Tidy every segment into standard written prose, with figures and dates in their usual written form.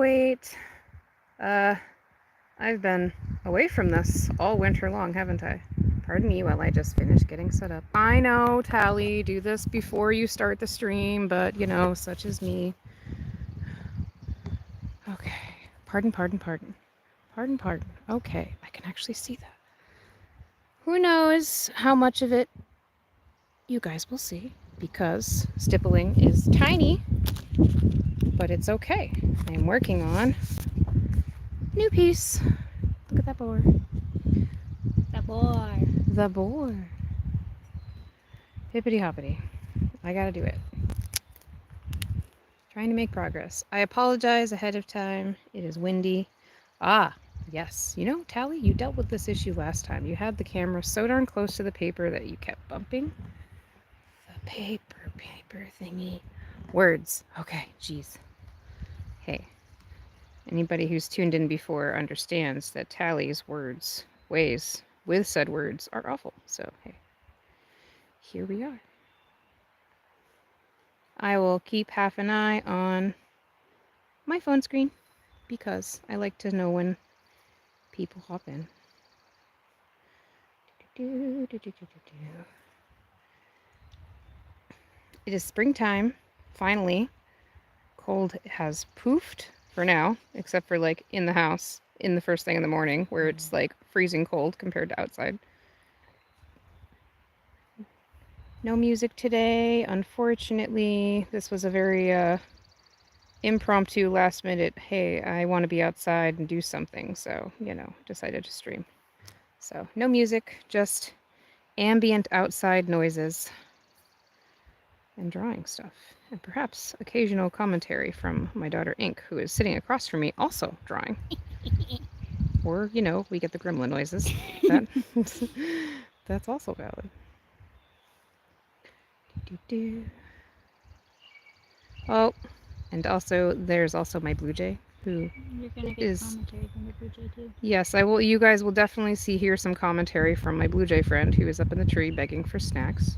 wait. I've been away from this all winter long, haven't I? Pardon me while I just finish getting set up. I know, Tali, do this before you start the stream, but you know, such is me. Okay. Pardon. Okay, I can actually see that. Who knows how much of it you guys will see, because stippling is tiny, but it's okay. I'm working on a new piece. Look at that boar. The boar. Hippity hoppity. I gotta do it. Trying to make progress. I apologize ahead of time. It is windy. Ah, yes. You know, Tali, you dealt with this issue last time. You had the camera so darn close to the paper that you kept bumping. The paper thingy. Words. Okay, geez. Hey, anybody who's tuned in before understands that Tali's ways with said words are awful. So, hey, here we are. I will keep half an eye on my phone screen because I like to know when people hop in. It is springtime, finally. Cold has poofed for now, except for like in the house in the first thing in the morning where it's like freezing cold compared to outside. No music today, unfortunately. This was a very impromptu, last minute, hey, I want to be outside and do something, so, you know, decided to stream. So, no music, just ambient outside noises and drawing stuff. And perhaps occasional commentary from my daughter Ink, who is sitting across from me, also drawing. Or, you know, we get the gremlin noises. That's also valid. Oh, and also, there's also my blue jay, who You're gonna get commentary from the blue jay too. Yes, I will. You guys will definitely hear some commentary from my blue jay friend, who is up in the tree begging for snacks.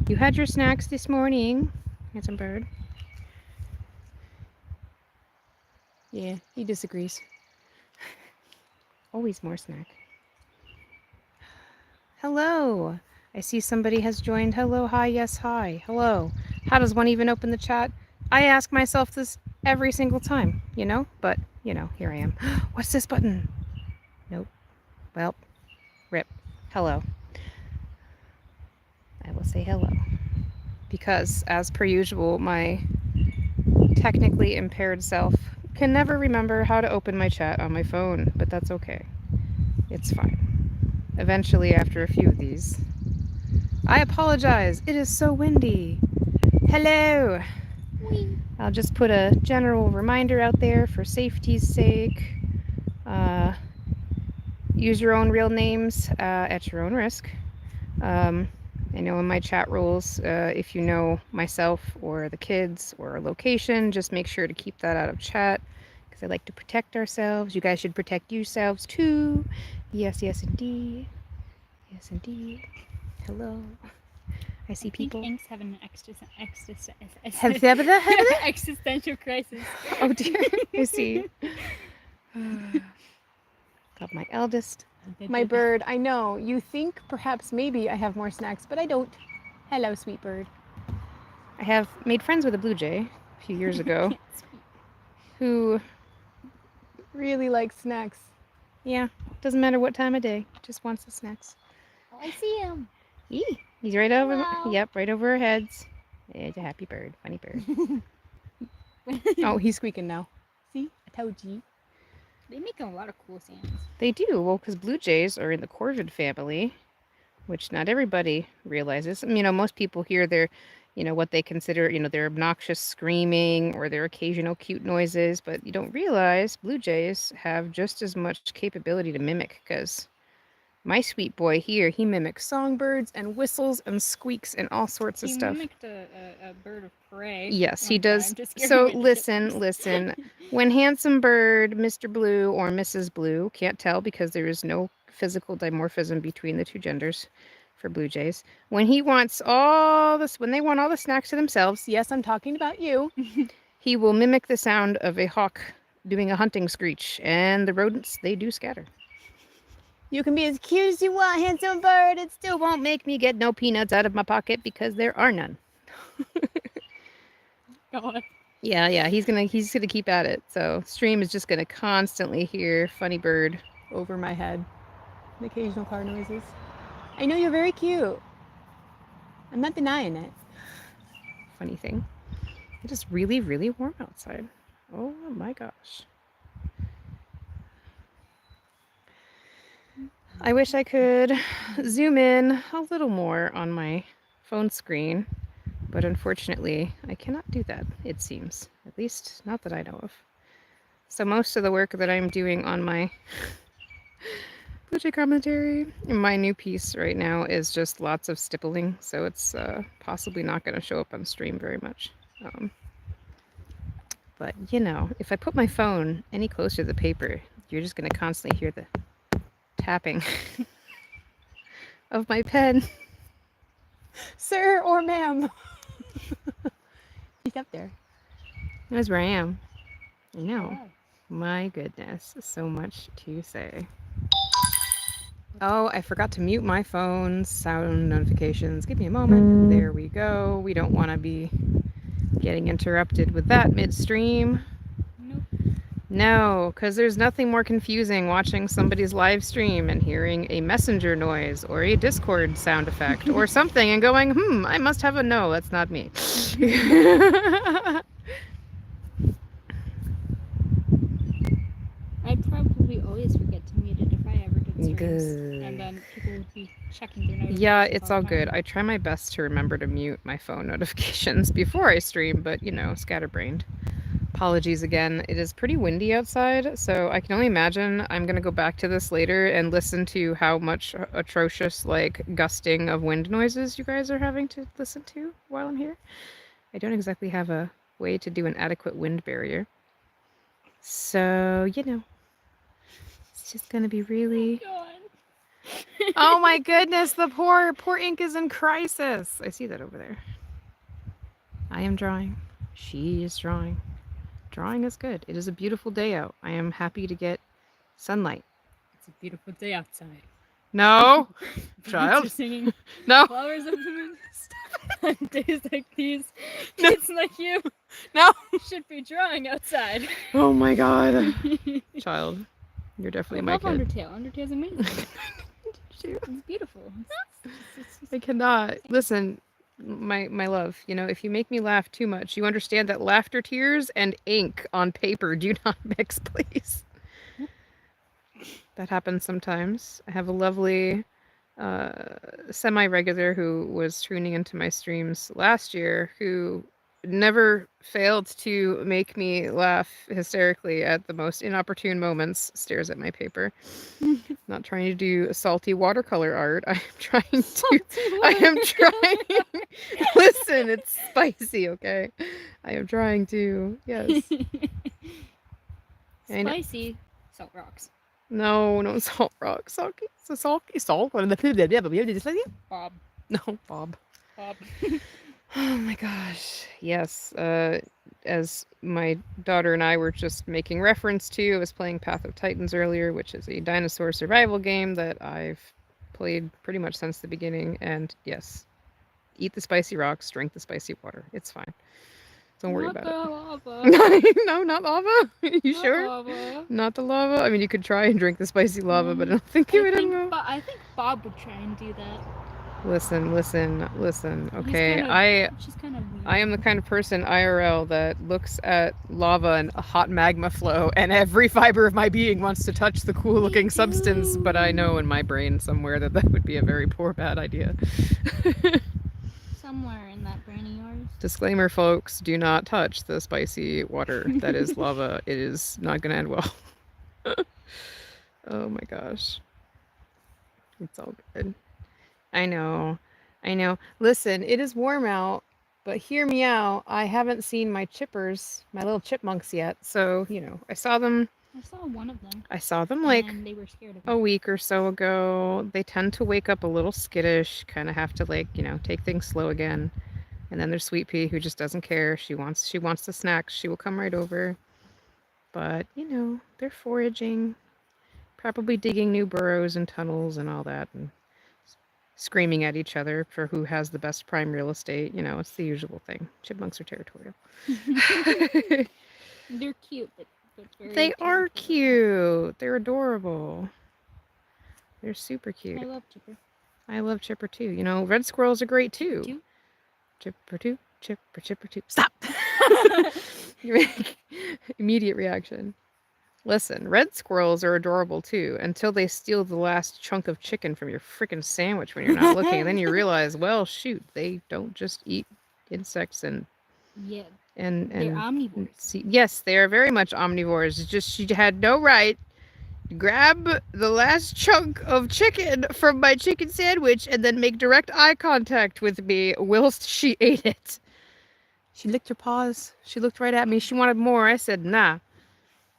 You had your snacks this morning, handsome bird. Yeah, he disagrees. Always more snack. Hello. I see somebody has joined. Hello, hi, yes, hi. Hello. How does one even open the chat? I ask myself this every single time, you know? But, you know, here I am. What's this button? Nope. Well, rip. Hello. I will say hello. Because, as per usual, my technically impaired self can never remember how to open my chat on my phone, but that's okay. It's fine. Eventually, after a few of these. I apologize. It is so windy. Hello. Whee. I'll just put a general reminder out there for safety's sake. Use your own real names at your own risk. I know in my chat rules, if you know myself or the kids or a location, just make sure to keep that out of chat because I like to protect ourselves. You guys should protect yourselves too. Yes, yes, indeed. Yes, indeed. Hello. I see people. Ink's having an existential crisis. Oh dear. I see. Got my eldest. My bird. I know. You think perhaps maybe I have more snacks, but I don't. Hello, sweet bird. I have made friends with a blue jay a few years ago who really likes snacks. Yeah, doesn't matter what time of day, just wants the snacks. Oh, I see him. He's right over. Hello. Yep, right over our heads. It's a happy bird, funny bird. Oh, he's squeaking now. See, I told you. They make a lot of cool sounds. They do. Well, because blue jays are in the corvid family, which not everybody realizes. You know, most people hear their, you know, what they consider, you know, their obnoxious screaming or their occasional cute noises, but you don't realize blue jays have just as much capability to mimic, because my sweet boy here, he mimics songbirds and whistles and squeaks and all sorts of stuff. He mimicked a bird of prey. Yes, he does. So listen. When Handsome Bird, Mr. Blue, or Mrs. Blue, can't tell because there is no physical dimorphism between the two genders for blue jays. When they want all the snacks to themselves, yes, I'm talking about you, he will mimic the sound of a hawk doing a hunting screech, and the rodents, they do scatter. You can be as cute as you want, handsome bird. It still Won't make me get no peanuts out of my pocket because there are none. God. Yeah, he's gonna keep at it. So stream is just gonna constantly hear funny bird over my head. the occasional car noises. I know you're very cute. I'm not denying it. Funny thing. It is really, really warm outside. Oh my gosh. I wish I could zoom in a little more on my phone screen, but unfortunately, I cannot do that, it seems. At least, not that I know of. So most of the work that I'm doing on my Blue commentary, my new piece right now is just lots of stippling, so it's possibly not going to show up on stream very much. But, you know, if I put my phone any closer to the paper, you're just going to constantly hear the tapping of my pen. Sir or ma'am. He's up there. That's where I am. I know. Wow. My goodness, so much to say. Oh, I forgot to mute my phone's sound notifications. Give me a moment. There we go. We don't want to be getting interrupted with that midstream. Nope. No, because there's nothing more confusing watching somebody's live stream and hearing a messenger noise or a Discord sound effect or something and going, I must have a no, that's not me. I'd probably always forget to mute it if I ever did streams. Good. And then people would be checking their notifications. Yeah, it's all the good. time. I try my best to remember to mute my phone notifications before I stream, but you know, scatterbrained. Apologies again. It is pretty windy outside, so I can only imagine I'm going to go back to this later and listen to how much atrocious, like, gusting of wind noises you guys are having to listen to while I'm here. I don't exactly have a way to do an adequate wind barrier. So, you know, it's just going to be really... God. Oh my goodness, the poor ink is in crisis. I see that over there. I am drawing. She is drawing. Drawing is good. It is a beautiful day out. I am happy to get sunlight. It's a beautiful day outside. No, Birds child. are singing No, flowers of the moon. On days like these, kids like you no. should be drawing outside. Oh my god, child. You're definitely I my love kid. Undertale. Undertale's amazing. It's beautiful. I cannot. Listen, my love, you know, if you make me laugh too much, you understand that laughter tears and ink on paper do not mix, please. That happens sometimes. I have a lovely semi-regular who was tuning into my streams last year who never failed to make me laugh hysterically at the most inopportune moments, stares at my paper. Not trying to do salty watercolor art. I am trying listen, it's spicy, okay? I am trying to, yes. I know. Spicy salt rocks. No salt rock. Salty. So salty. Salt. Bob. No, Bob. Bob. Oh my gosh. Yes. As my daughter and I were just making reference to, I was playing Path of Titans earlier, which is a dinosaur survival game that I've played pretty much since the beginning. And yes, eat the spicy rocks, drink the spicy water. It's fine. Don't worry about Lava. it. No, not lava. You Not sure? lava. Not the lava? I mean, you could try and drink the spicy lava, but I don't think you would end well. I think Bob would try and do that. Listen. Okay, She's kind of weird. I am the kind of person IRL that looks at lava and a hot magma flow, and every fiber of my being wants to touch the cool-looking substance, but I know in my brain somewhere that that would be a very poor, bad idea. Somewhere in that brain of yours. Disclaimer, folks, do not touch the spicy water. That is lava. It is not going to end well. Oh my gosh. It's all good. I know. Listen, it is warm out, but hear me out. I haven't seen my chippers, my little chipmunks yet. So, you know, I saw them I saw one of them. like And they were scared of a me. week or so ago. They tend to wake up a little skittish, kind of have to, like, you know, take things slow again. And then there's Sweet Pea, who just doesn't care. She wants the snacks. She will come right over. But, you know, they're foraging, probably digging new burrows and tunnels and all that, and screaming at each other for who has the best prime real estate. You know, it's the usual thing. Chipmunks are territorial. They're cute, but very They are territorial. cute. They're adorable. They're super cute. I love Chipper. I love Chipper too. You know, red squirrels are great too. Chipper too, Chipper too. Stop! Immediate reaction. Listen, red squirrels are adorable too until they steal the last chunk of chicken from your freaking sandwich when you're not looking. And then you realize, well, shoot, they don't just eat insects and Yeah, and they're omnivores. yes, they are very much omnivores. It's just she had no right to grab the last chunk of chicken from my chicken sandwich and then make direct eye contact with me whilst she ate it. She licked her paws. She looked right at me. She wanted more. I said, nah.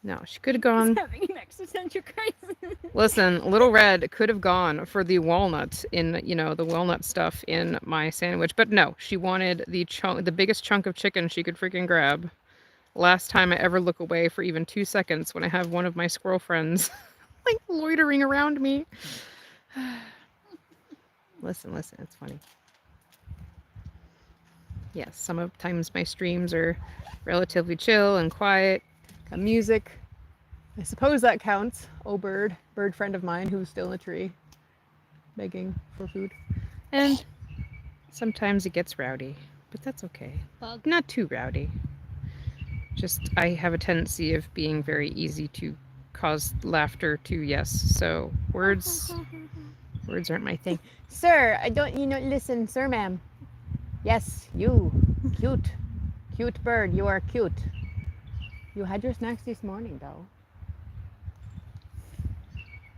No, she could have gone. He's having an existential crisis. Listen, Little Red could have gone for the walnut in, you know, the walnut stuff in my sandwich, but no, she wanted the biggest chunk of chicken she could freaking grab. Last time I ever look away for even 2 seconds when I have one of my squirrel friends like loitering around me. Listen, it's funny. Yes, sometimes my streams are relatively chill and quiet. Got music. I suppose that counts. Oh, bird friend of mine who's still in a tree, begging for food. And sometimes it gets rowdy, but that's okay. Bug. Not too rowdy. Just I have a tendency of being very easy to cause laughter to, yes. So words aren't my thing. Sir, I don't, listen, sir, ma'am. Yes, you. Cute. Cute bird, you are cute. You had your snacks this morning, though.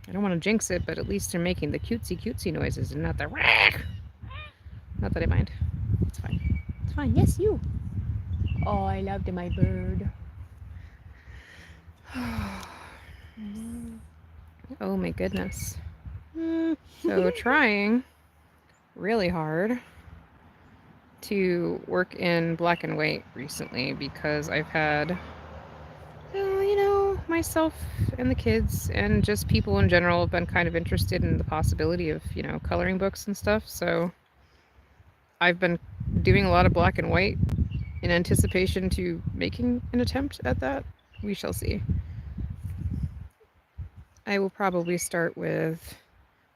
I don't want to jinx it, but at least they're making the cutesy noises and not the whack. Not that I mind. It's fine. It's fine. Yes, you. Oh, I loved my bird. Oh my goodness. So trying really hard to work in black and white recently because I've had, you know, myself and the kids and just people in general have been kind of interested in the possibility of, you know, coloring books and stuff. So I've been doing a lot of black and white in anticipation to making an attempt at that. We shall see. I will probably start with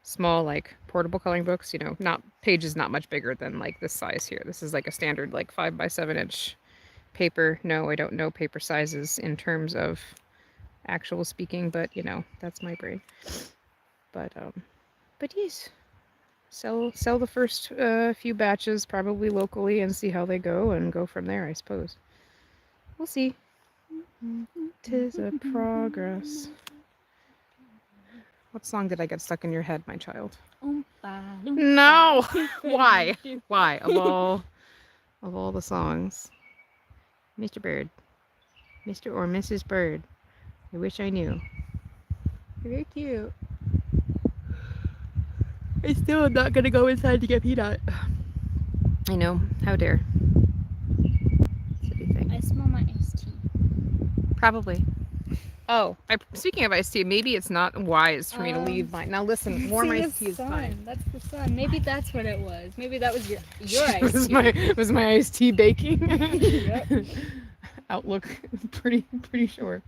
small, like, portable coloring books, you know, not pages not much bigger than like this size here. This is like a standard like 5x7 inch paper. No, I don't know paper sizes in terms of actual speaking, but you know, that's my brain. But yes, sell the first few batches probably locally and see how they go and go from there, I suppose. We'll see. 'Tis a progress. What song did I get stuck in your head, my child? No! Why? Why? Of all the songs. Mr. Bird. Mr. or Mrs. Bird. I wish I knew. Very cute. I still am not gonna go inside to get Peanut. I know. How dare. Silly thing. I smell my iced tea. Probably. Oh, speaking of iced tea, maybe it's not wise for me to leave mine. Now listen, warm iced tea is fine. That's the sun. Maybe that's what it was. Maybe that was your was iced tea. was my iced tea baking? Yep. Outlook, pretty sure.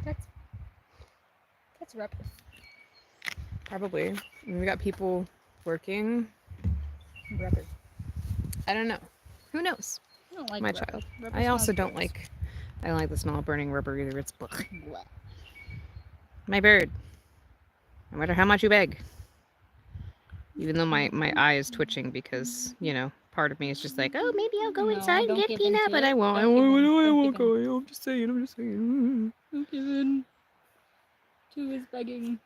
That's rubbish. Probably. We got people working. Rubber. I don't know. Who knows? I don't like my rubber. child. Rubber I also smells don't gross. like. I don't like the smell of burning rubber either. It's blech. Blech. My bird. No matter how much you beg. Even though my eye is twitching because, you know, part of me is just like, oh, maybe I'll go No, inside and don't get give Peanut, into but it. I won't. Don't give in. I Don't won't give go. I'm just saying. Don't give in to his begging.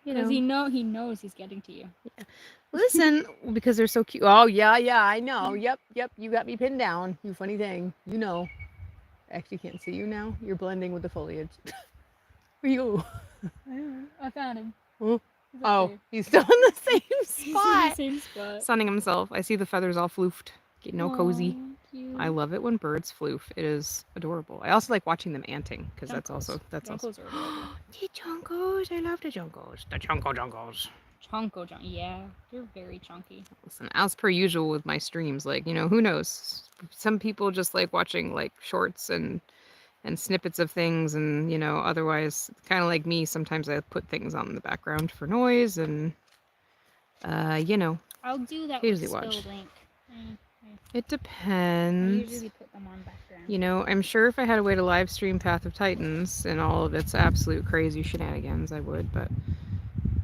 You Because know. he knows he's getting to you. Yeah. Listen, because they're so cute. Oh, yeah, I know. Yep. You got me pinned down. You funny thing. You know. I actually can't see you now. You're blending with the foliage. Where you? I found him. Oh. He's up there. He's still in the same He's in the spot. same spot. sunning himself. I see the feathers all floofed. Getting all cozy. Aw. cute. I love it when birds floof. It is adorable. I also like watching them anting because that's also Junkos are adorable. the junkos. I love the junkos. The junkos. Yeah, they're very chunky. Listen, as per usual with my streams, like, who knows? Some people just like watching like shorts and snippets of things, and otherwise, kind of like me, sometimes I put things on in the background for noise, and I'll do that with occasionally watch. spilled ink. It I depends. usually put them on background. I'm sure if I had a way to live stream Path of Titans and all of its absolute crazy shenanigans, I would, but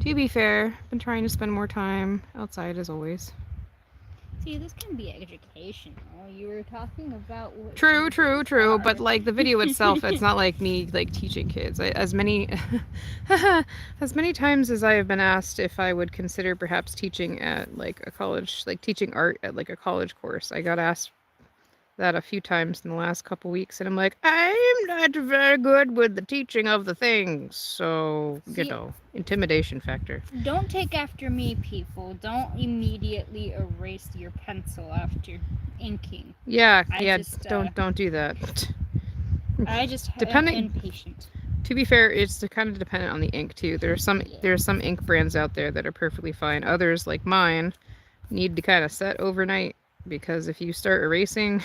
to be fair, I've been trying to spend more time outside as always. See, this can be educational. You were talking about what True, are. but like the video itself, it's not like me like teaching kids. As many times as I have been asked if I would consider perhaps teaching at like a college, like teaching art at like a college course, I got asked that a few times in the last couple weeks, and I'm like, I'm not very good with the teaching of the things, so See, intimidation factor. Don't take after me, people. Don't immediately erase your pencil after inking. Don't do that. I just am impatient. To be fair, it's kind of dependent on the ink too. There are some ink brands out there that are perfectly fine. Others, like mine, need to kind of set overnight, because if you start erasing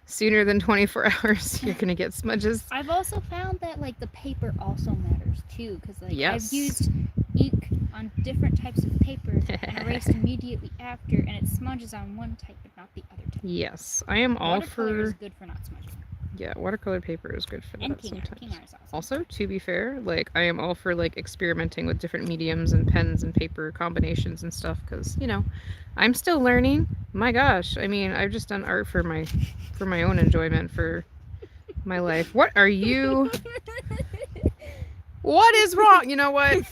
sooner than 24 hours, you're gonna get smudges. I've also found that like the paper also matters too, because like Yes. I've used ink on different types of paper and erased immediately after, and it smudges on one type but not the other type. Yes, I am all Watercolor is good for not smudging. Yeah, watercolor paper is good for that sometimes. King art is awesome. Also, to be fair, like I am all for like experimenting with different mediums and pens and paper combinations and stuff, because I'm still learning. My gosh, I mean, I've just done art for my own enjoyment for my life. What are you? What is wrong? You know what?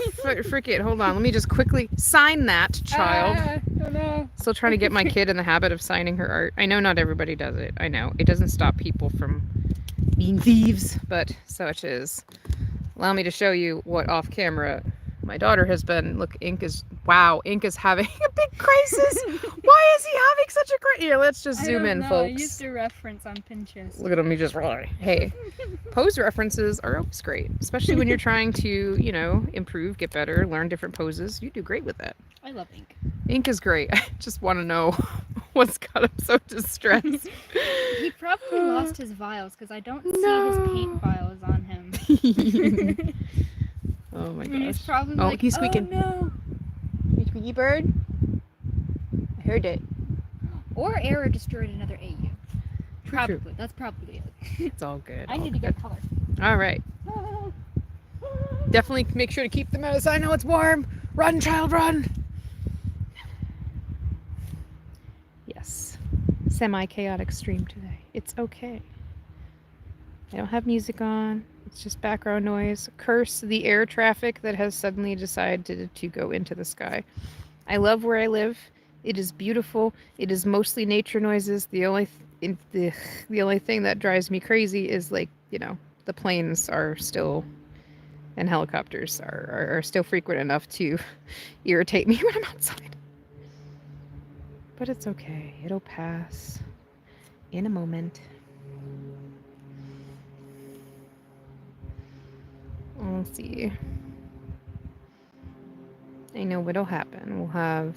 Frick it. Hold on. Let me just quickly sign that, child. Oh no. Still trying to get my kid in the habit of signing her art. I know not everybody does it. I know. It doesn't stop people from being thieves, but such is. Allow me to show you what off camera my daughter has been. Look, Ink is having a big crisis. Why is he having such a crisis? Here, let's just zoom in, folks. I used a reference on Pinterest. Look at him, he just, hey. Pose references are always great, especially when you're trying to, improve, get better, learn different poses. You do great with that. I love ink. Ink is great. I just want to know what's got him so distressed. He probably lost his vials, because I don't see his paint vials on him. Oh my gosh. And he's probably like, he's squeaking. Oh no. You squeaky bird? I heard it. Or Era destroyed another AU. Probably. True. That's probably it. It's all good. I need to get color. All right. Definitely make sure to keep them out. I know it's warm. Run, child, run. Yes. Semi-chaotic stream today. It's okay. I don't have music on. It's just background noise. Curse the air traffic that has suddenly decided to go into the sky. I love where I live. It is beautiful. It is mostly nature noises. The only thing that drives me crazy is like, the planes are still, and helicopters are still frequent enough to irritate me when I'm outside. But it's okay. It'll pass in a moment. Let's see. I know what'll happen. We'll have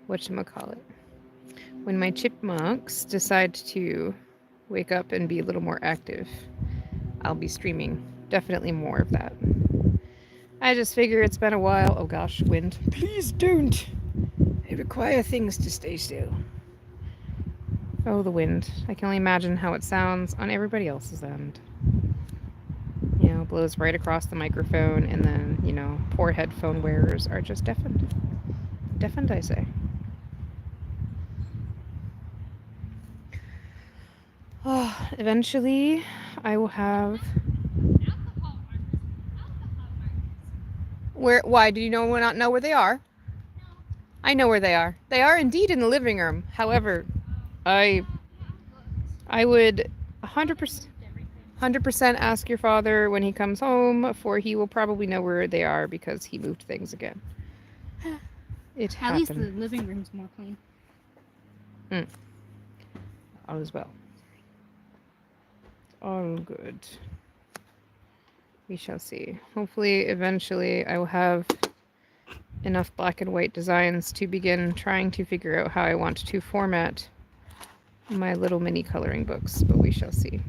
whatchamacallit. When my chipmunks decide to wake up and be a little more active, I'll be streaming. Definitely more of that. I just figure it's been a while. Oh gosh, wind. Please don't. I require things to stay still. Oh, the wind. I can only imagine how it sounds on everybody else's end. Blows right across the microphone, and then, poor headphone wearers are just deafened. Deafened, I say. Oh, eventually, I will have... Why? Do you not know where they are? No. I know where they are. They are indeed in the living room. However, I would 100% ask your father when he comes home, for he will probably know where they are because he moved things again. It happened. At least the living room's more clean. All is well. All good. We shall see. Hopefully, eventually, I will have enough black and white designs to begin trying to figure out how I want to format my little mini coloring books, but we shall see.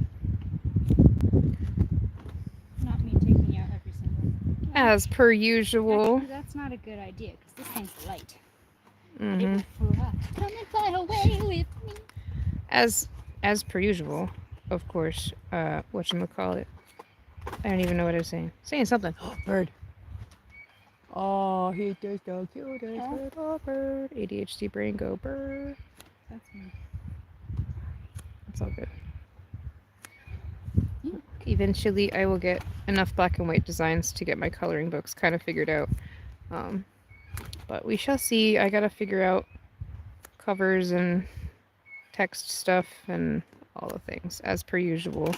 Not me taking out every single. As per usual. Actually, that's not a good idea because this thing's light. It Mm-hmm. will fly. Come and fly away with me. As per usual, of course. Whatchamacallit. I don't even know what I was saying. Saying something. Bird. Oh, he's just the cutest Oh. little Bird. ADHD brain go bird. That's me. It's all good. Yeah. Eventually, I will get enough black and white designs to get my coloring books kind of figured out. But we shall see. I gotta figure out covers and text stuff and all the things. As per usual,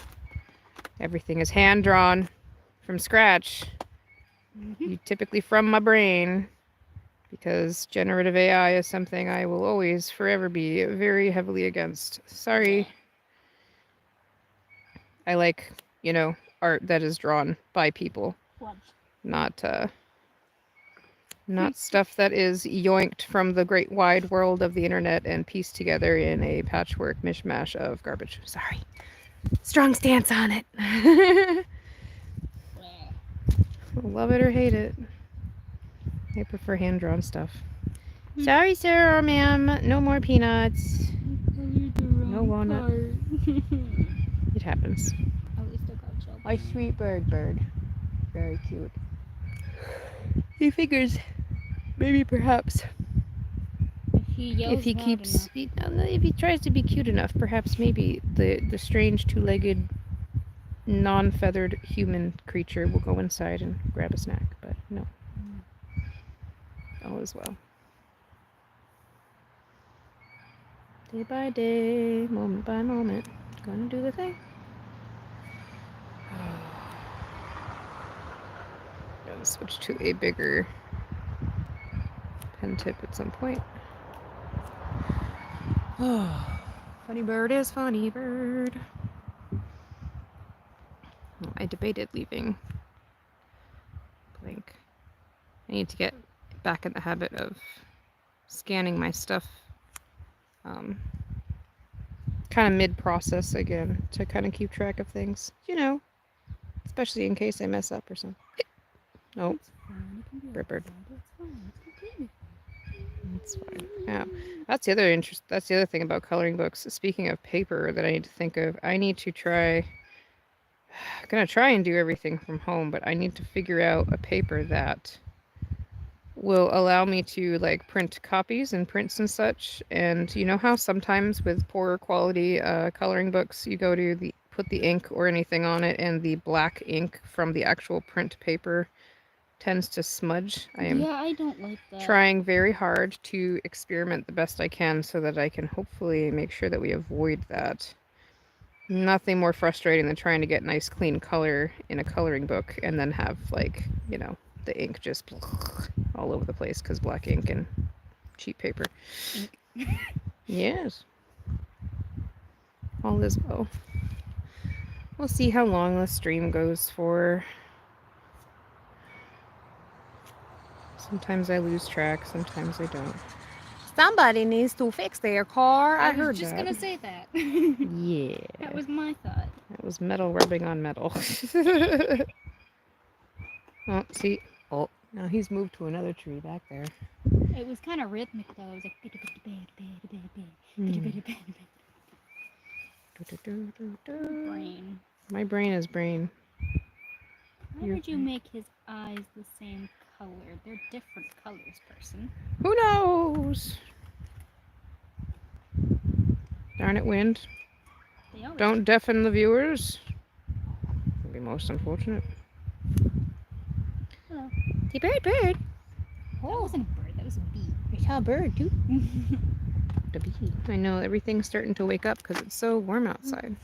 everything is hand drawn from scratch. You typically from my brain, because generative AI is something I will always forever be very heavily against. Sorry. I like, art that is drawn by people, not stuff that is yoinked from the great wide world of the internet and pieced together in a patchwork mishmash of garbage. Sorry. Strong stance on it. Love it or hate it. I prefer hand-drawn stuff. Sorry, sir or ma'am. No more peanuts. No walnut. It happens. At least I got job. My sweet bird. Very cute. He figures maybe perhaps If he if he tries to be cute enough, perhaps maybe the strange two-legged non-feathered human creature will go inside and grab a snack, but no. All is well. Day by day, moment by moment, gonna do the thing. Gonna switch to a bigger pen tip at some point. Funny bird is funny bird. Well, I debated leaving blank. I need to get back in the habit of scanning my stuff kind of mid-process again to kind of keep track of things, especially in case I mess up or something. Nope. Bird. That's fine. Yeah, that's the other thing about coloring books. Speaking of paper that I need to think of, I need to try. I'm gonna try and do everything from home, but I need to figure out a paper that will allow me to print copies and prints and such. And you know how sometimes with poorer quality coloring books, you go to put the ink or anything on it, and the black ink from the actual print paper tends to smudge. I don't like that. Trying very hard to experiment the best I can so that I can hopefully make sure that we avoid that. Nothing more frustrating than trying to get nice clean color in a coloring book and then have the ink just all over the place because black ink and cheap paper. Yes. All is well. We'll see how long the stream goes for. Sometimes I lose track, sometimes I don't. Somebody needs to fix their car. I heard was just that. gonna say that. Yeah. That was my thought. That was metal rubbing on metal. Oh, see. Oh, now he's moved to another tree back there. It was kind of rhythmic though. It was like brain. My brain is brain. Why would you make his eyes the same color? They're different colors, person. Who knows? Darn it, wind. Don't deafen the viewers. It'd be most unfortunate. Hello. The bird. That wasn't a bird, that was a bee. I saw a bird too. The bee. I know, everything's starting to wake up because it's so warm outside.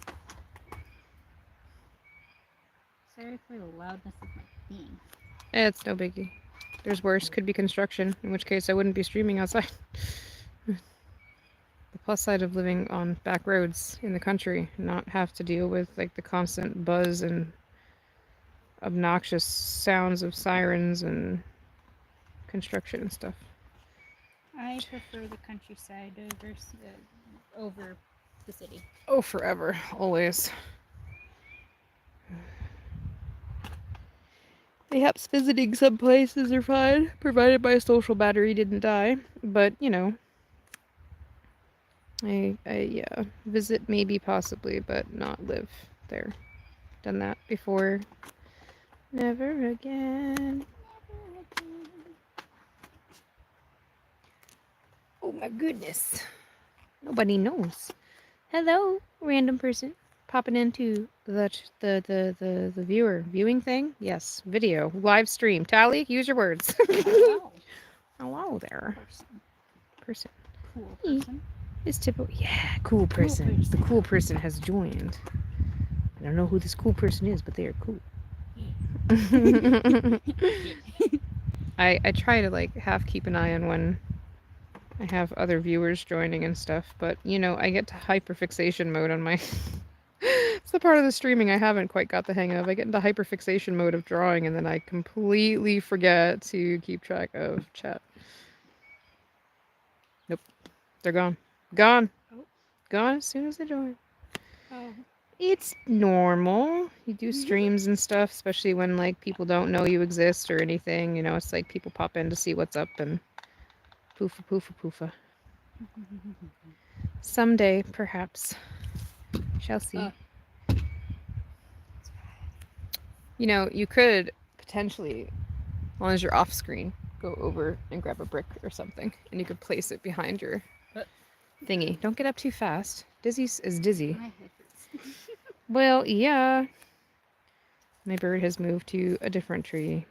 Sorry for the loudness of my being. It's no biggie. There's worse. Could be construction, in which case I wouldn't be streaming outside. The plus side of living on back roads in the country, not have to deal with like the constant buzz and obnoxious sounds of sirens and construction and stuff. I prefer the countryside over the city. Oh, forever, always. Perhaps visiting some places are fine, provided my social battery didn't die. But, you know, yeah, visit maybe possibly, but not live there. Done that before. Never again. Oh my goodness. Nobody knows. Hello, random person. Popping into the viewing thing. Yes, video live stream. Tali, use your words. Wow. Hello there, person. Cool Hey. person. It's typical. Yeah, cool person. person. The cool person has joined. I don't know who this cool person is, but they are cool. I try to like half keep an eye on when I have other viewers joining and stuff, but you know, I get to hyperfixation mode on my it's the part of the streaming I haven't quite got the hang of. I get into hyperfixation mode of drawing and then I completely forget to keep track of chat. Nope. They're gone. Gone. Oh. Gone as soon as they join. Oh. It's normal. You do streams and stuff, especially when like people don't know you exist or anything. You know, it's like people pop in to see what's up and poofa poofa poofa. Someday, perhaps. Shall see. You know, you could potentially, as long as you're off screen, go over and grab a brick or something, and you could place it behind your thingy. Don't get up too fast. Dizzy is dizzy. My head hurts. Well, yeah. My bird has moved to a different tree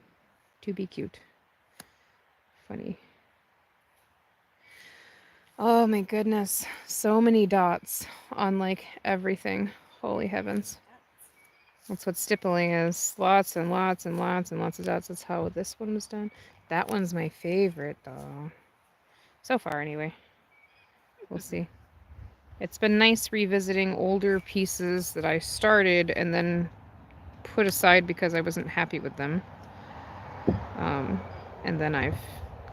to be cute. Funny. Oh my goodness. So many dots on like everything. Holy heavens. That's what stippling is. Lots and lots and lots and lots of dots. That's how this one was done. That one's my favorite though. So far anyway. We'll see. It's been nice revisiting older pieces that I started and then put aside because I wasn't happy with them. And then I've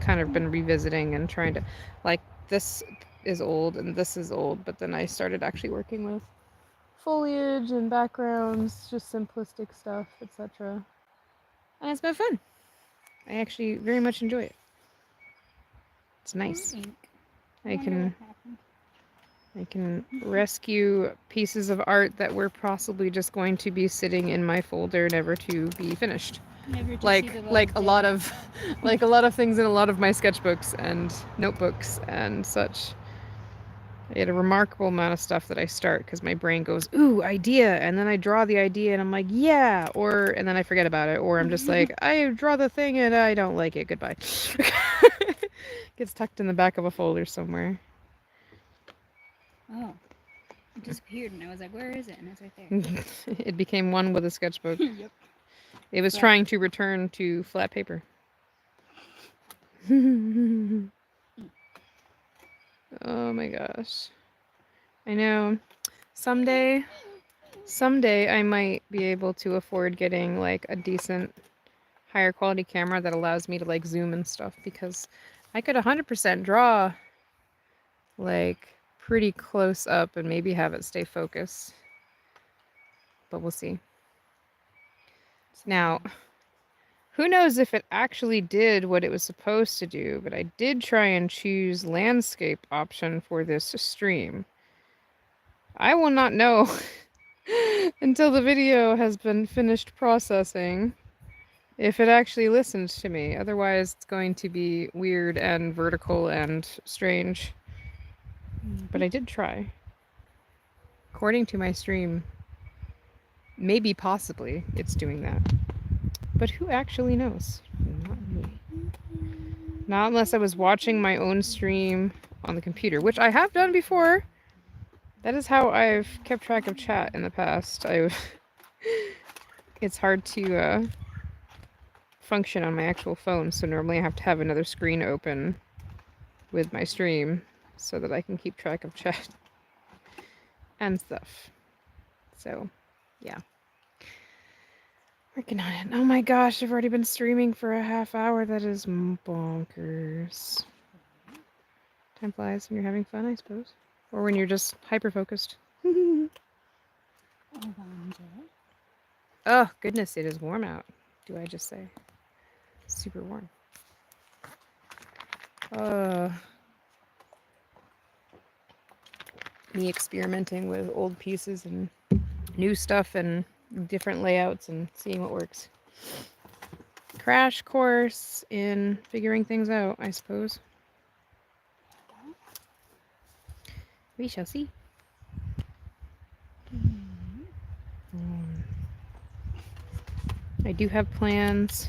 kind of been revisiting and trying to, like, this is old and this is old, but then I started actually working with foliage and backgrounds, just simplistic stuff, etc. And it's been fun. I actually very much enjoy it. It's nice. I can rescue pieces of art that were possibly just going to be sitting in my folder, never to be finished. Never to Like see the like a light lot day. of like a lot of things in a lot of my sketchbooks and notebooks and such. I get a remarkable amount of stuff that I start because my brain goes, ooh, idea, and then I draw the idea and I'm like, yeah, and then I forget about it, or I'm just like, I draw the thing and I don't like it, goodbye. Gets tucked in the back of a folder somewhere. Oh. It disappeared and I was like, where is it? And it's right there. It became one with a sketchbook. Yep. It was Flat. trying to return to flat paper. Oh my gosh. I know. Someday I might be able to afford getting like a decent higher quality camera that allows me to like zoom and stuff, because I could 100% draw like pretty close up and maybe have it stay focused. But we'll see. Now, who knows if it actually did what it was supposed to do, but I did try and choose landscape option for this stream. I will not know until the video has been finished processing if it actually listens to me. Otherwise, it's going to be weird and vertical and strange. But I did try. According to my stream, maybe possibly it's doing that. But who actually knows? Not me. Not unless I was watching my own stream on the computer, which I have done before. That is how I've kept track of chat in the past. It's hard to function on my actual phone, so normally I have to have another screen open with my stream so that I can keep track of chat and stuff. So, yeah. Working on it. Oh my gosh, I've already been streaming for a half hour. That is bonkers. Time flies when you're having fun, I suppose. Or when you're just hyper-focused. Oh, goodness, it is warm out. Do I just say? Super warm. Me experimenting with old pieces and new stuff and different layouts and seeing what works. Crash course in figuring things out, I suppose. We shall see. I do have plans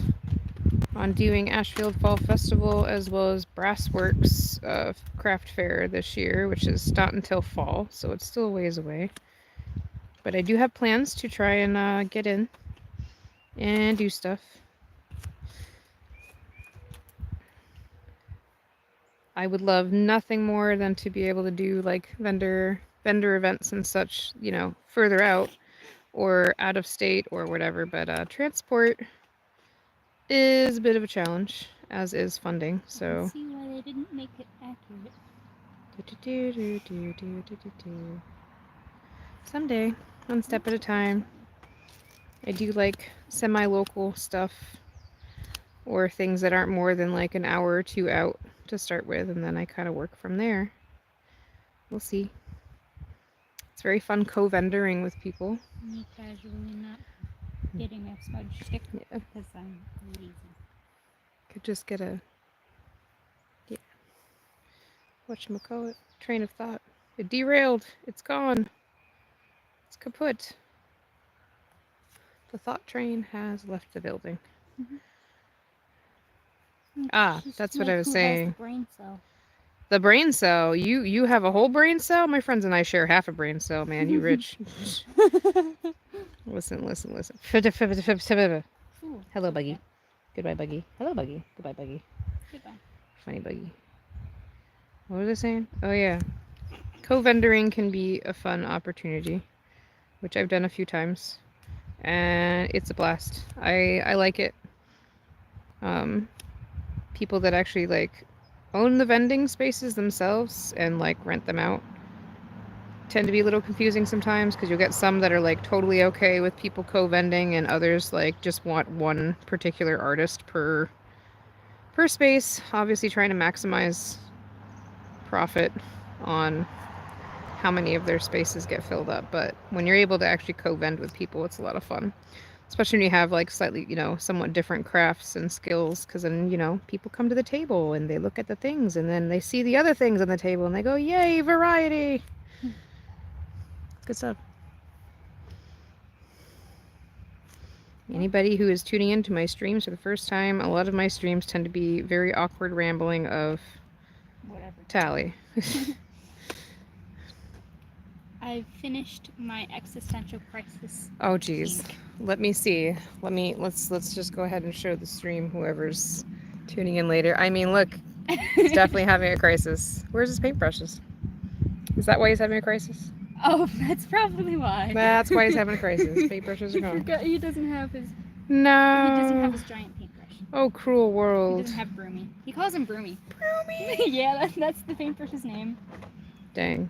on doing Ashfield Fall Festival as well as Brassworks craft fair this year, which is not until fall, so it's still a ways away. But I do have plans to try and get in and do stuff. I would love nothing more than to be able to do like vendor events and such, you know, further out or out of state or whatever, but transport is a bit of a challenge, as is funding. So See why they didn't make it accurate. Someday, one step at a time. I do like semi-local stuff or things that aren't more than like an hour or two out to start with, and then I kind of work from there. We'll see. It's very fun co-vendoring with people. Me casually not getting a smudge stick because I'm lazy. Could just get a whatchamacallit, train of thought. It derailed. It's gone. It's kaput. The thought train has left the building. Ah, that's what I was saying. Has the brain cell. The brain cell. You have a whole brain cell? My friends and I share half a brain cell, man. You rich. Listen. Ooh, Hello, Buggy. Goodbye, Buggy. Hello, Buggy. Goodbye, Buggy. Goodbye. Funny Buggy. What was I saying? Oh, yeah. Co-vendoring can be a fun opportunity, which I've done a few times. And it's a blast. I like it. People that actually, like, own the vending spaces themselves and, like, rent them out tend to be a little confusing sometimes because you'll get some that are like totally okay with people co-vending and others like just want one particular artist per space, obviously trying to maximize profit on how many of their spaces get filled up. But when you're able to actually co-vend with people, it's a lot of fun, especially when you have like slightly, you know, somewhat different crafts and skills, because then, you know, people come to the table and they look at the things and then they see the other things on the table and they go, yay, variety. Good stuff. Anybody who is tuning into my streams for the first time, a lot of my streams tend to be very awkward rambling of whatever. Tali. I've finished my existential crisis. Oh geez. Let me see. Let's just go ahead and show the stream, whoever's tuning in later. I mean, look, he's definitely having a crisis. Where's his paintbrushes? Is that why he's having a crisis? Oh, that's probably why. That's why he's having a crisis. Paintbrushes are He gone. forgot he doesn't have his. No. He doesn't have his giant paintbrush. Oh, cruel He world. doesn't have Broomy. He calls him Broomy. Broomy. Yeah, that's the paintbrush's name. Dang.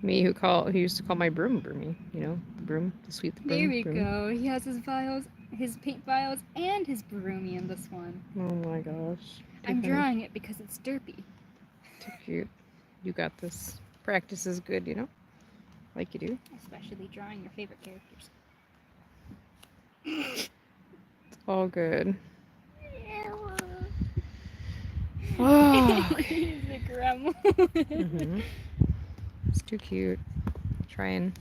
Me who used to call my broom Broomy, you know, the broom, the sweep the broom. There we broom. go. He has his vials, his paint vials, and his Broomy in this one. Oh my gosh. I'm drawing it because it's derpy. Too cute. You got this. Practice is good, you know? Like you do. Especially drawing your favorite characters. It's all good. Oh, He's a gremlin. mm-hmm. It's too cute. Try and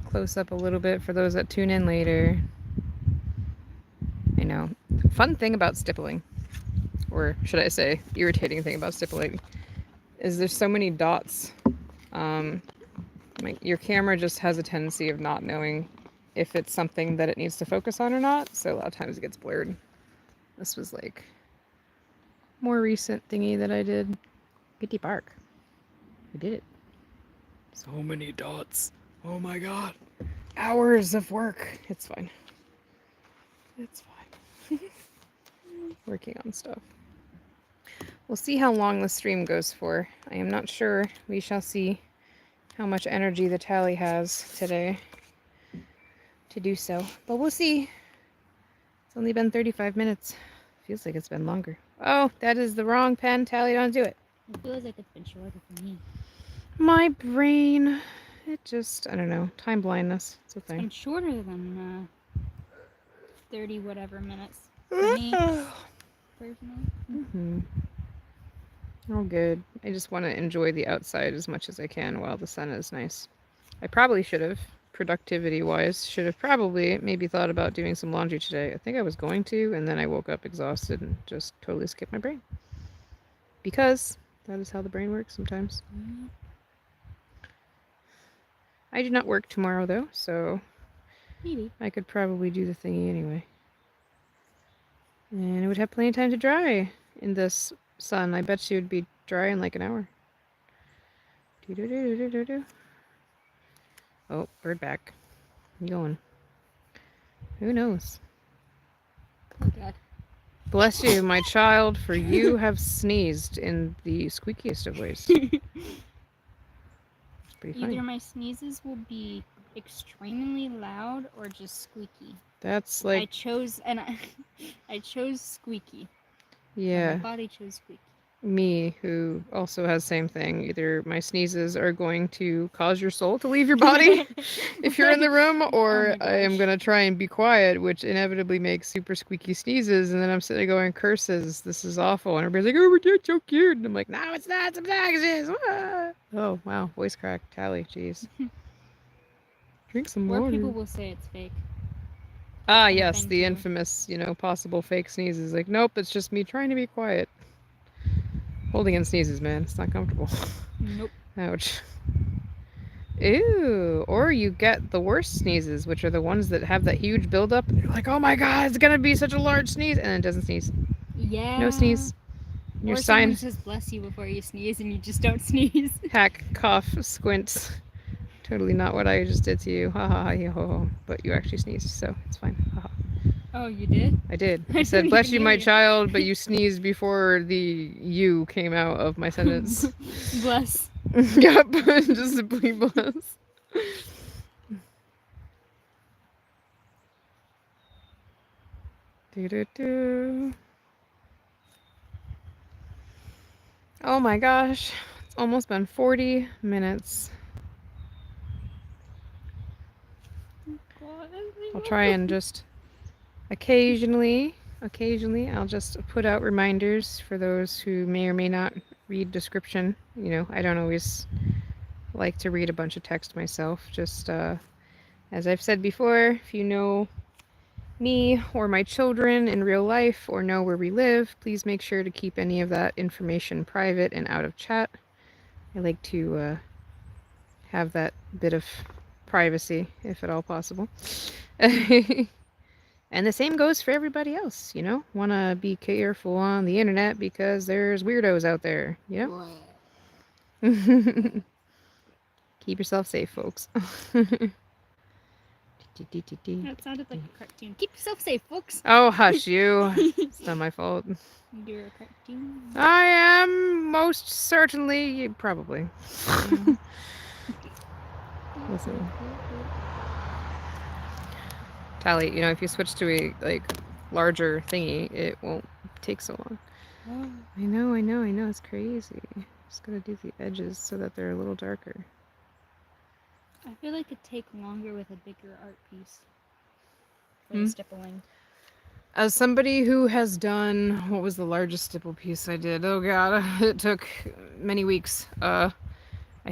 close up a little bit for those that tune in later. I know. Fun thing about stippling, or should I say irritating thing about stippling, is there's so many dots. Like your camera just has a tendency of not knowing if it's something that it needs to focus on or not, so a lot of times it gets blurred. This was like more recent thingy that I did. Goody bark. We did it. So many dots. Oh my god. Hours of work. It's fine. It's fine. Working on stuff. We'll see how long the stream goes for. I am not sure. We shall see how much energy the Tali has today to do so. But we'll see. It's only been 35 minutes. Feels like it's been longer. Oh, that is the wrong pen. Tali, don't do it. It feels like it's been shorter for me. My brain. It just, I don't know. Time blindness. It's a It's been thing. shorter than 30 whatever minutes for me, personally. Mm-hmm. Oh, good. I just want to enjoy the outside as much as I can while the sun is nice. I probably should have, productivity-wise, should have probably maybe thought about doing some laundry today. I think I was going to, and then I woke up exhausted and just totally skipped my brain. Because that is how the brain works sometimes. Mm. I do not work tomorrow, though, so Maybe. I could probably do the thingy anyway. And it would have plenty of time to dry in this sun. I bet you would be dry in like an hour. Do-do-do-do-do-do. Oh, bird back. You going? Who knows? Oh, God. Bless you, my child, for you have sneezed in the squeakiest of ways. It's pretty funny. Either my sneezes will be extremely loud or just squeaky. That's I like, chose I chose squeaky. yeah, My body chose squeaky. me, who also has same thing. Either my sneezes are going to cause your soul to leave your body if you're in the room, or my I am gosh. gonna try and be quiet, which inevitably makes super squeaky sneezes, and then I'm sitting there going, curses, this is awful, and everybody's like, oh, we're so cute, and I'm like, no, it's not, it's obnoxious. Ah. Oh, wow, voice crack, Tali, jeez. Drink some Or water. people will say it's fake. Ah, kind of yes, thing, the too. infamous, possible fake sneezes. Like, nope, it's just me trying to be quiet. Holding in sneezes, man, it's not comfortable. Nope. Ouch. Ew. Or you get the worst sneezes, which are the ones that have that huge buildup. And you're like, oh my god, it's gonna be such a large sneeze. And then it doesn't sneeze. Yeah. No sneeze. And your Or sign, someone says bless you before you sneeze and you just don't sneeze. hack, cough, squint. Totally not what I just did to you. Ha ha ha, ho ho. But you actually sneezed, so it's fine. Ha ha. Oh, you did? I did. I I said, didn't bless even you, hear my you." child, but you sneezed before the you came out of my sentence. Bless. Yep, just simply bless. Do-do-do. Oh my gosh, it's almost been 40 minutes. I'll try and just occasionally, I'll just put out reminders for those who may or may not read description. I don't always like to read a bunch of text myself. Just as I've said before, if you know me or my children in real life or know where we live, please make sure to keep any of that information private and out of chat. I like to have that bit of privacy, if at all possible. And the same goes for everybody else, Want to be careful on the internet because there's weirdos out there, Keep yourself safe, folks. That sounded like a cartoon. Keep yourself safe, folks. Oh, hush you. It's not my fault. You're a cartoon. I am most certainly, probably. Listen. Tali, if you switch to a larger thingy, it won't take so long. Oh. I know, it's crazy. Just gotta do the edges so that they're a little darker. I feel like it'd take longer with a bigger art piece. For the stippling. As somebody who has done, what was the largest stipple piece I did? Oh god, it took many weeks. I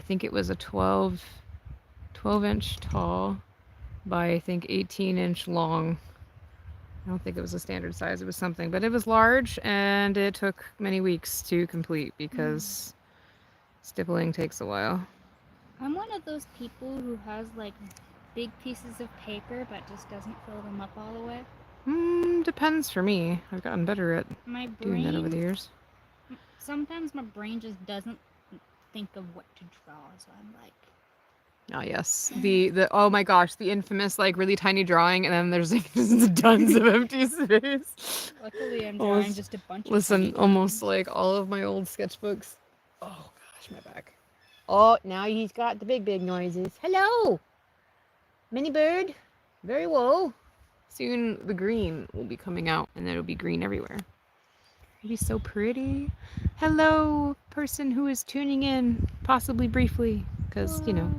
think it was a 12-inch tall by I think 18-inch long. I don't think it was a standard size, it was something, but it was large and it took many weeks to complete because stippling takes a while. I'm one of those people who has like big pieces of paper but just doesn't fill them up all the way. Depends for me. I've gotten better at My doing that over the brain, years. sometimes my brain just doesn't think of what to draw, so I'm like, Oh yes, the oh my gosh, the infamous like really tiny drawing, and then there's like just tons of empty space. luckily I'm drawing Almost, just a bunch of listen, tiny almost things. like all of my old sketchbooks. Oh gosh, my back. Oh, now he's got the big noises. Hello, mini bird. Very well. Soon the green will be coming out, and it'll be green everywhere. It'll be so pretty. Hello, person who is tuning in, possibly briefly, because you know.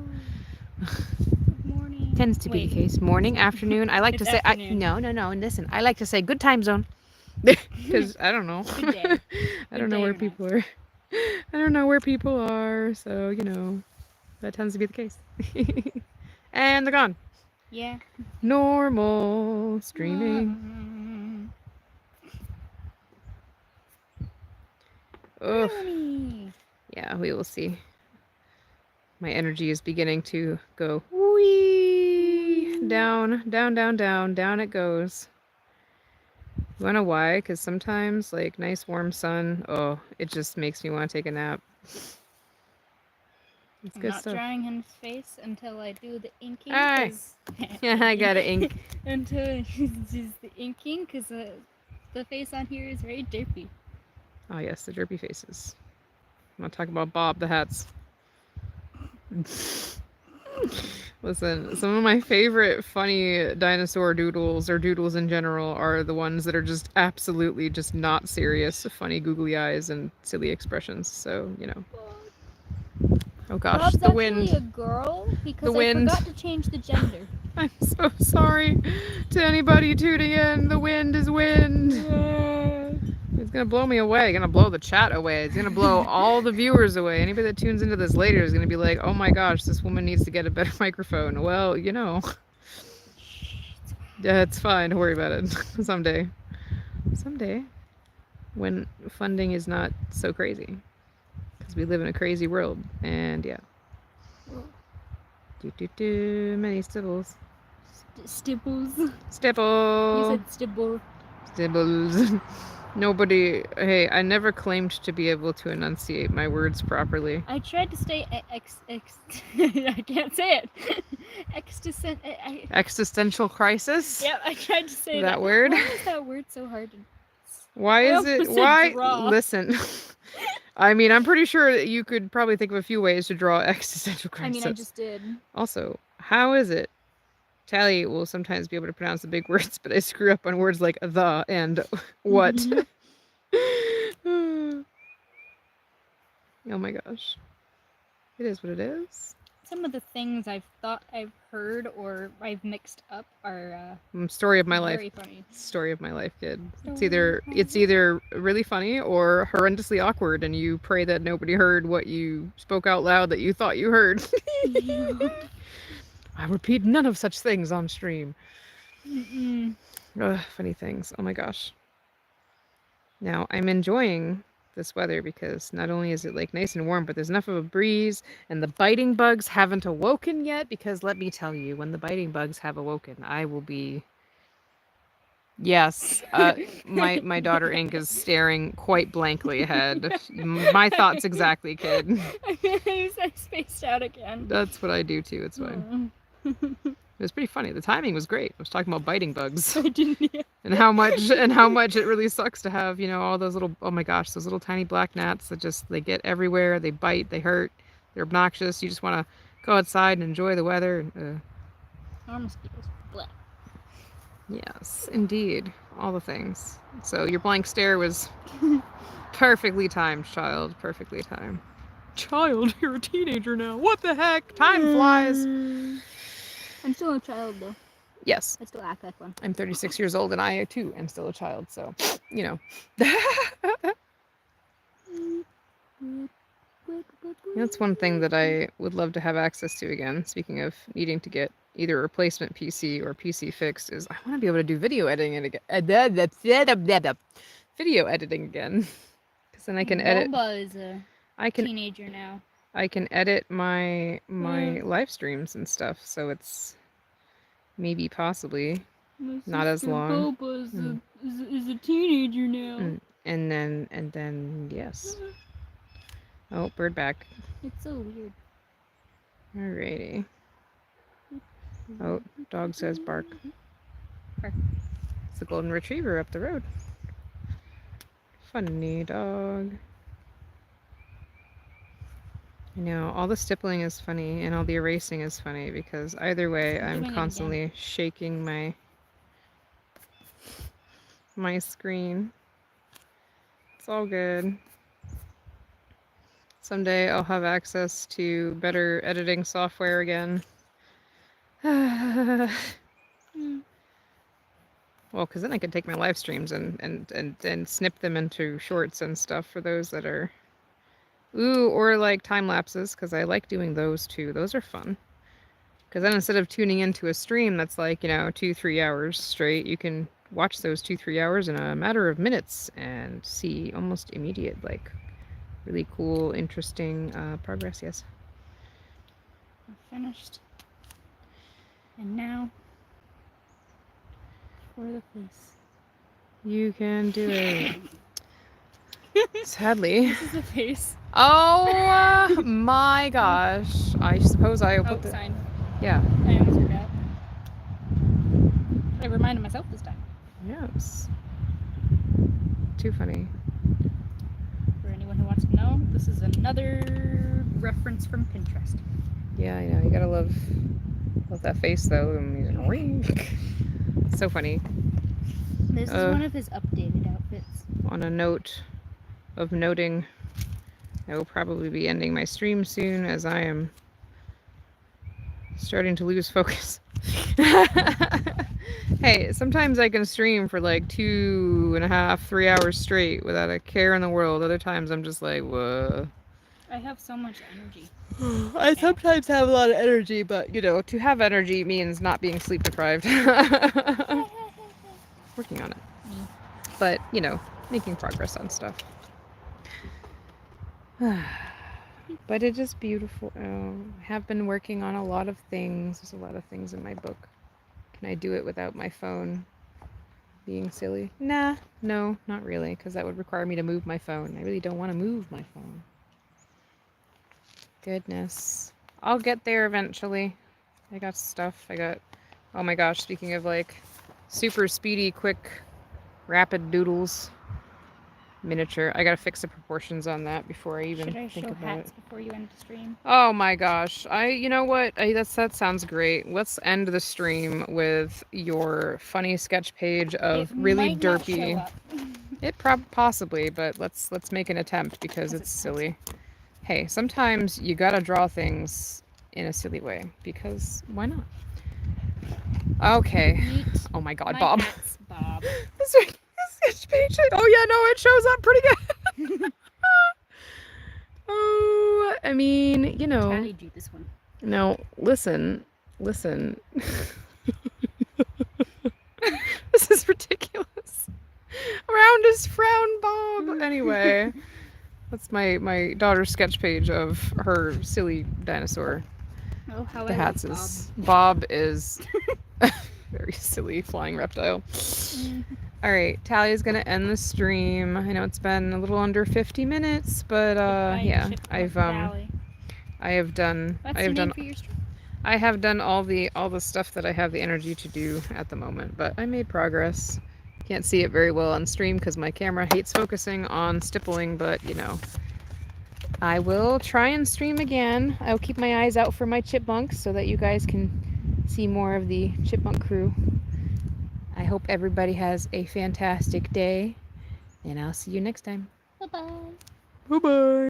Good morning. Tends to be the case. Morning, afternoon. I like It's to say afternoon. no. And listen, I like to say good time zone because I don't know. Good day. I don't know day where or night. people are. I don't know where people are, so you know that tends to be the case. And they're gone. Yeah. Normal streaming. Ugh. Talani. Yeah, we will see. My energy is beginning to go wee down, down it goes. You wanna know why? Because sometimes, like, nice warm sun, oh, it just makes me want to take a nap. It's I'm good not stuff. drawing his face until I do the inking. Aye. 'cause- Yeah, I gotta ink. until I use the inking, because the face on here is very derpy. Oh yes, the derpy faces. I'm not talking about Bob the Hats. Listen, some of my favorite funny dinosaur doodles, or doodles in general, are the ones that are just absolutely just not serious, funny googly eyes and silly expressions. So, you know. Oh gosh, Bob's the actually wind. a girl because The I wind. forgot to change the gender. I'm so sorry to anybody tuning in. The wind is wind. It's gonna blow me away. It's gonna blow the chat away. It's gonna blow all the viewers away. Anybody that tunes into this later is gonna be like, oh my gosh, this woman needs to get a better microphone. Well, you know. Yeah, it's fine. Don't worry about it. Someday. Someday. When funding is not so crazy. Because we live in a crazy world. And yeah. Many stibbles. Stibbles. You Stibble. said stibble. Stibbles. Nobody. Hey, I never claimed to be able to enunciate my words properly. I tried to say I can't say it. Existential crisis? Yeah, I tried to say That word? Why is that word so hard to... Why I is it? almost said Why? draw. Listen. I mean, I'm pretty sure that you could probably think of a few ways to draw existential crisis. I mean, I just did. Also, how is it? Tali will sometimes be able to pronounce the big words, but I screw up on words like the and what. Oh my gosh. It is what it is. Some of the things I've thought I've heard or I've mixed up are Story of my life. very funny. Story of my life, kid. It's either really funny or horrendously awkward, and you pray that nobody heard what you spoke out loud that you thought you heard. I repeat none of such things on stream. Ugh, funny things. Oh my gosh. Now, I'm enjoying this weather because not only is it like nice and warm, but there's enough of a breeze, and the biting bugs haven't awoken yet, because let me tell you, when the biting bugs have awoken, I will be... Yes, my daughter Ink is staring quite blankly ahead. My thoughts exactly, kid. I spaced out again. That's what I do too, it's fine. It was pretty funny. The timing was great. I was talking about biting bugs. I didn't. Yeah. And how much it really sucks to have, you know, all those little, oh my gosh, those little tiny black gnats that just, they get everywhere, they bite, they hurt, they're obnoxious. You just want to go outside and enjoy the weather. Or mosquitoes. Blah. Yes, indeed. All the things. So your blank stare was perfectly timed, child. Perfectly timed. Child, you're a teenager now. What the heck? Time flies. I'm still a child though. Yes. I still act like one. I'm 36 years old, and I too am still a child, so, you know. That's one thing that I would love to have access to again, speaking of needing to get either a replacement PC or PC fixed, is I want to be able to do video editing again. Video editing again. Because then I can edit. Boba is a teenager now. I can edit my live streams and stuff, so it's maybe possibly not as long. Boba is a teenager now. And then yes. Oh, bird back. It's so weird. Alrighty. Oh, dog says bark. Bark. It's the golden retriever up the road. Funny dog. I know, all the stippling is funny and all the erasing is funny because either way I'm I'm doing it constantly shaking my screen. It's all good. Someday I'll have access to better editing software again. Well, because then I can take my live streams and snip them into shorts and stuff for those that are... Ooh, or like time lapses, because I like doing those too. Those are fun. Because then instead of tuning into a stream that's like, 2-3 hours straight, you can watch those 2-3 hours in a matter of minutes and see almost immediate, like, really cool, interesting progress, yes. I'm finished. And now for the face. You can do it. Sadly. This is the face. Oh my gosh. I suppose I'll put the... sign. Yeah. I almost forgot. I reminded myself this time. Yes. Too funny. For anyone who wants to know, this is another reference from Pinterest. Yeah, I know. You gotta love that face though. So funny. This is one of his updated outfits. On a note of noting, I will probably be ending my stream soon as I am starting to lose focus. Hey, sometimes I can stream for like 2.5, 3 hours straight without a care in the world. Other times I'm just like, whoa. I have so much energy. I sometimes have a lot of energy, but to have energy means not being sleep deprived. Working on it. But, making progress on stuff. But it is beautiful. Oh, I have been working on a lot of things. There's a lot of things in my book. Can I do it without my phone being silly? Nah, no, not really, because that would require me to move my phone. I really don't want to move my phone. Goodness. I'll get there eventually. I got stuff. Oh my gosh, speaking of like super speedy, quick, rapid doodles. Miniature. I gotta fix the proportions on that before I even think about it. Hats before you end the stream? Oh my gosh. You know what? That sounds great. Let's end the stream with your funny sketch page of really derpy. It possibly, but let's make an attempt because it's silly. Hey, sometimes you gotta draw things in a silly way because why not? Okay. Oh my god, Bob. Bob. This sketch page. Oh yeah, no, it shows up pretty good. Oh, I mean, Tali drew this one. No, listen. This is ridiculous. Roundest frown, Bob. Anyway, that's my daughter's sketch page of her silly dinosaur. Oh, how The hats is Bob is very silly flying reptile. All right, Tali is gonna end the stream. I know it's been a little under 50 minutes, but yeah, I have done all the stuff that I have the energy to do at the moment, but I made progress. Can't see it very well on stream because my camera hates focusing on stippling, but I will try and stream again. I'll keep my eyes out for my chipmunks so that you guys can see more of the chipmunk crew. I hope everybody has a fantastic day, and I'll see you next time. Bye-bye. Bye-bye.